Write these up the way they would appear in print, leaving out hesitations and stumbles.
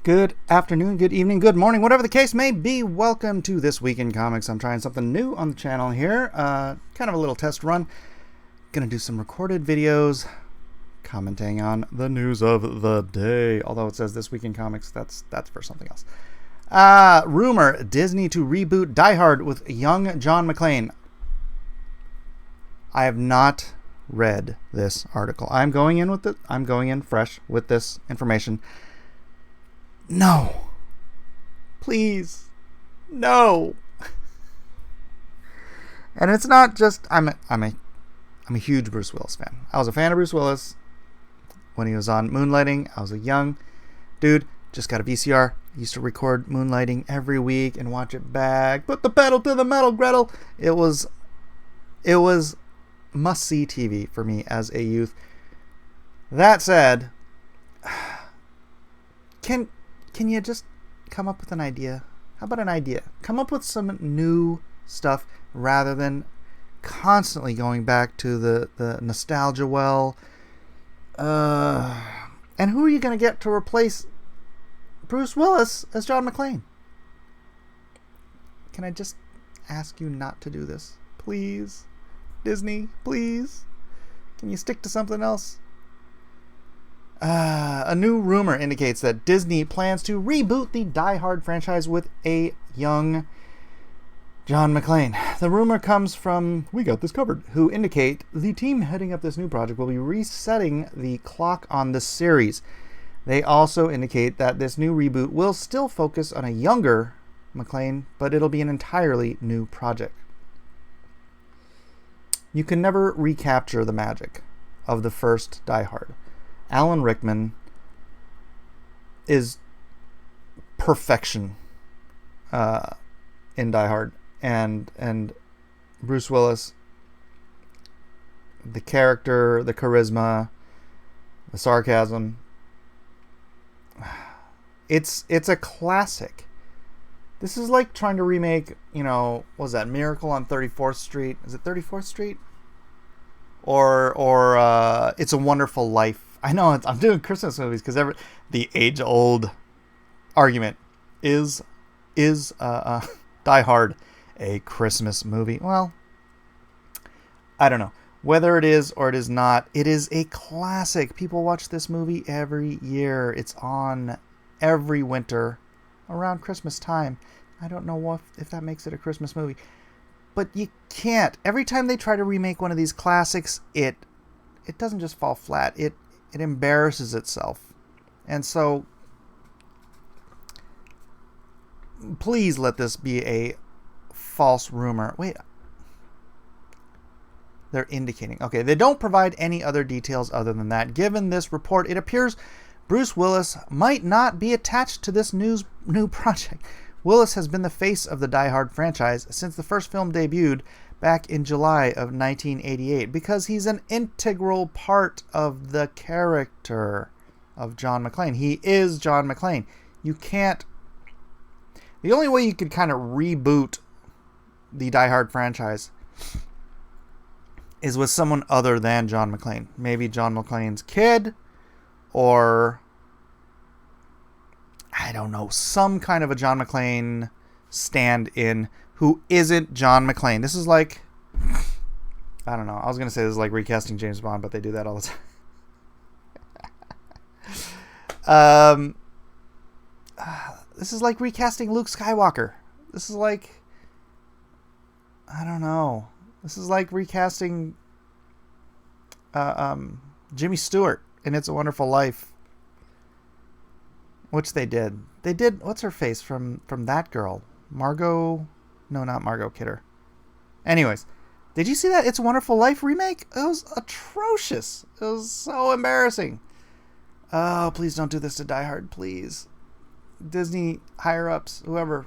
Good afternoon, good evening, good morning, whatever the case may be. Welcome to This Week in Comics. I'm trying something new on the channel here. Kind of a little test run. Gonna do some recorded videos commenting on the news of the day. Although it says This Week in Comics, that's for something else. Rumor, Disney to reboot Die Hard with young John McClane. I have not read this article. I'm going in fresh with this information. No. Please. No. And it's not just I'm a huge Bruce Willis fan. I was a fan of Bruce Willis when he was on Moonlighting. I was a young dude, just got a VCR. Used to record Moonlighting every week and watch it back. Put the pedal to the metal, Gretel. It was must-see TV for me as a youth. That said, Can you just come up with an idea? How about an idea? Come up with some new stuff rather than constantly going back to the nostalgia well. And who are you going to get to replace Bruce Willis as John McClane? Can I just ask you not to do this? Please? Disney, please? Can you stick to something else? A new rumor indicates that Disney plans to reboot the Die Hard franchise with a young John McClane. The rumor comes from We Got This Covered, who indicate the team heading up this new project will be resetting the clock on the series. They also indicate that this new reboot will still focus on a younger McClane, but it'll be an entirely new project. You can never recapture the magic of the first Die Hard. Alan Rickman is perfection in Die Hard, and Bruce Willis, the character, the charisma, the sarcasm. It's a classic. This is like trying to remake, what was that, Miracle on 34th Street? Is it 34th Street? Or It's a Wonderful Life. I know I'm doing Christmas movies because the age-old argument is Die Hard a Christmas movie? Well, I don't know. Whether it is or it is not, it is a classic. People watch this movie every year. It's on every winter around Christmas time. I don't know if that makes it a Christmas movie. But you can't. Every time they try to remake one of these classics, it doesn't just fall flat. It embarrasses itself. And so, please let this be a false rumor. Wait. They're indicating. Okay, they don't provide any other details other than that. Given this report, it appears Bruce Willis might not be attached to this new project. Willis has been the face of the Die Hard franchise since the first film debuted back in July of 1988 because he's an integral part of the character of John McClane. He is John McClane. You can't... The only way you could kind of reboot the Die Hard franchise is with someone other than John McClane. Maybe John McClane's kid, or I don't know, some kind of a John McClane stand-in who isn't John McClane. This is like, I don't know. I was going to say this is like recasting James Bond, but they do that all the time. This is like recasting Luke Skywalker. This is like, I don't know. This is like recasting Jimmy Stewart in It's a Wonderful Life, which they did. They did, what's her face from that girl? Margot... No, not Margot Kidder. Anyways, did you see that It's a Wonderful Life remake? It was atrocious. It was so embarrassing. Oh, please don't do this to Die Hard, please. Disney higher-ups, whoever.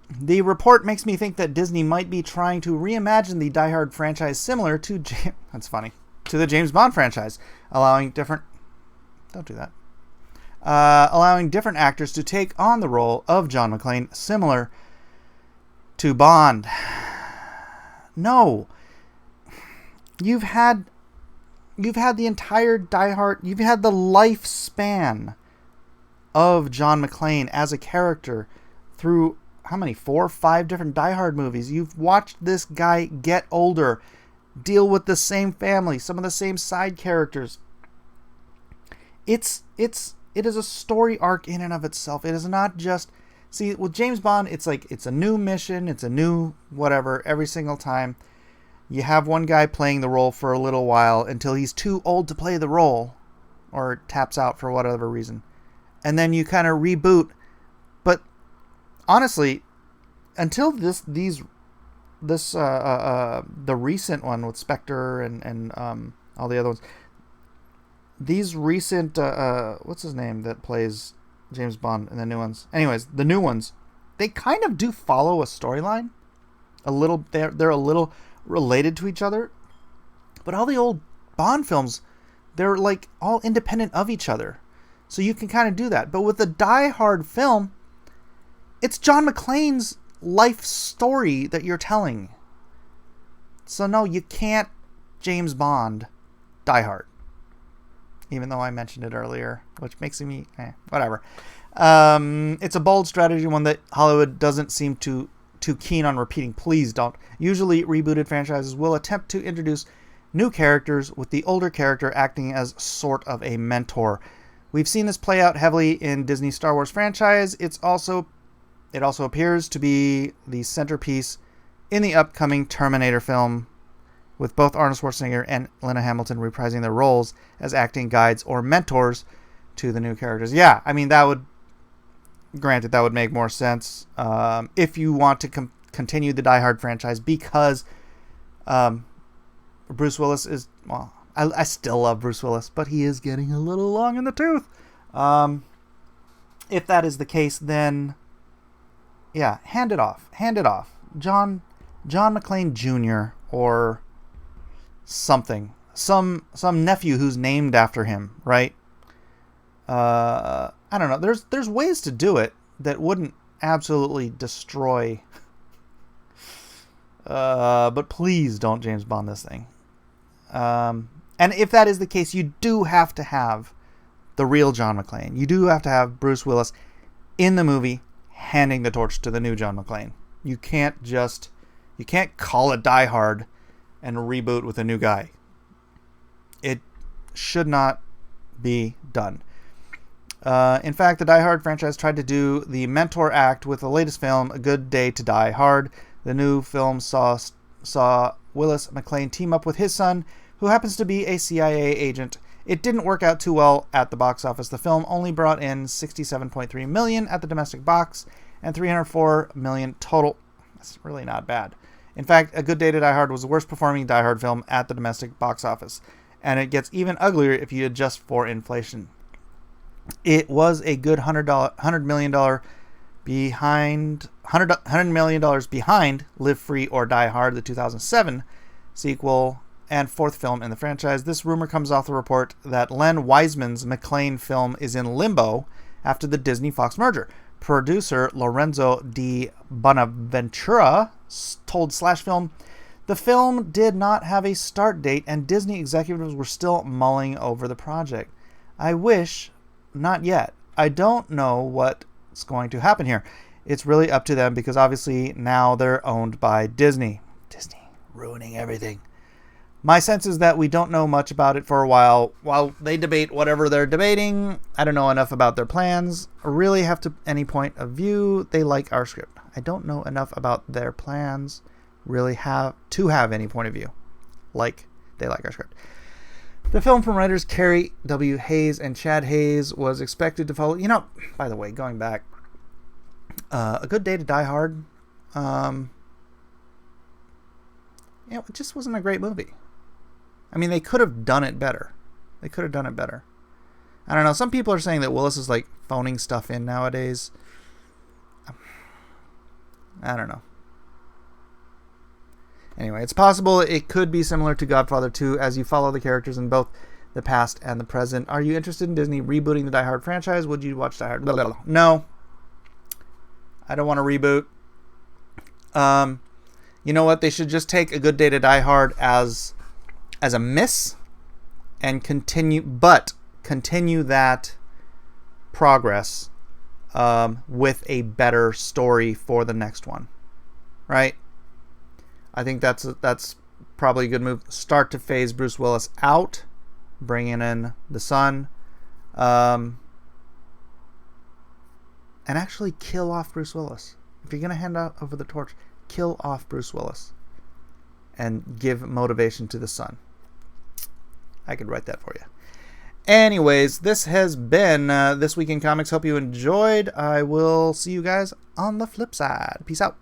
The report makes me think that Disney might be trying to reimagine the Die Hard franchise similar to... That's funny. To the James Bond franchise, allowing different... Don't do that. Allowing different actors to take on the role of John McClane, similar to Bond. No. You've you've had the entire Die Hard, you've had the lifespan of John McClane as a character through how many, 4 or 5 different Die Hard movies. You've watched this guy get older, deal with the same family, some of the same side characters. It is a story arc in and of itself. It is not just, see, with James Bond, it's like, it's a new mission, it's a new whatever every single time. You have one guy playing the role for a little while until he's too old to play the role or taps out for whatever reason. And then you kind of reboot. But honestly, until the recent one with Spectre and all the other ones, these recent what's his name that plays James Bond in the new ones? Anyways, the new ones, they kind of do follow a storyline. A little, they're a little related to each other. But all the old Bond films, they're like all independent of each other. So you can kind of do that. But with the Die Hard film, it's John McClane's life story that you're telling. So no, you can't James Bond Die Hard. Even though I mentioned it earlier, which makes me, whatever. It's a bold strategy, one that Hollywood doesn't seem too keen on repeating. Please don't. Usually rebooted franchises will attempt to introduce new characters with the older character acting as sort of a mentor. We've seen this play out heavily in Disney's Star Wars franchise. It also appears to be the centerpiece in the upcoming Terminator film, with both Arnold Schwarzenegger and Linda Hamilton reprising their roles as acting guides or mentors to the new characters. Yeah, I mean, that would make more sense if you want to continue the Die Hard franchise, because Bruce Willis is, well, I still love Bruce Willis, but he is getting a little long in the tooth. If that is the case, then yeah, hand it off. John McClane Jr. or something. Some nephew who's named after him, right? I don't know. There's ways to do it that wouldn't absolutely destroy. But please don't James Bond this thing. And if that is the case, you do have to have the real John McClane. You do have to have Bruce Willis in the movie handing the torch to the new John McClane. You can't call it Die Hard and reboot with a new guy. It should not be done. In fact, the Die Hard franchise tried to do the mentor act with the latest film, A Good Day to Die Hard. The new film saw Willis McClane team up with his son, who happens to be a CIA agent. It didn't work out too well at the box office. The film only brought in $67.3 million at the domestic box and $304 million total. That's really not bad. In fact, A Good Day to Die Hard was the worst performing Die Hard film at the domestic box office, and it gets even uglier if you adjust for inflation. It was a good $100 million behind Live Free or Die Hard, the 2007 sequel and fourth film in the franchise. This rumor comes off the report that Len Wiseman's McClane film is in limbo after the Disney-Fox merger. Producer Lorenzo Di Bonaventura told Slash Film, the film did not have a start date and Disney executives were still mulling over the project. I wish, not yet. I don't know what's going to happen here. It's really up to them because obviously now they're owned by Disney. Disney ruining everything. My sense is that we don't know much about it for a while. While they debate whatever they're debating, I don't know enough about their plans or really have to any point of view. They like our script. I don't know enough about their plans really have any point of view. Like they like our script. The film from writers Carrie W. Hayes and Chad Hayes was expected to follow. You know, by the way, going back, A Good Day to Die Hard. It just wasn't a great movie. I mean, they could have done it better. I don't know. Some people are saying that Willis is like phoning stuff in nowadays. I don't know. Anyway, it's possible it could be similar to Godfather 2 as you follow the characters in both the past and the present. Are you interested in Disney rebooting the Die Hard franchise? Would you watch Die Hard? No. I don't want to reboot. You know what? They should just take A Good Day to Die Hard as a miss and continue that progress with a better story for the next one, right? I think that's probably a good move. Start to phase Bruce Willis out, bringing in the son, and actually kill off Bruce Willis. If you're gonna hand over the torch, kill off Bruce Willis and give motivation to the son. I could write that for you. Anyways, this has been This Week in Comics. Hope you enjoyed. I will see you guys on the flip side. Peace out.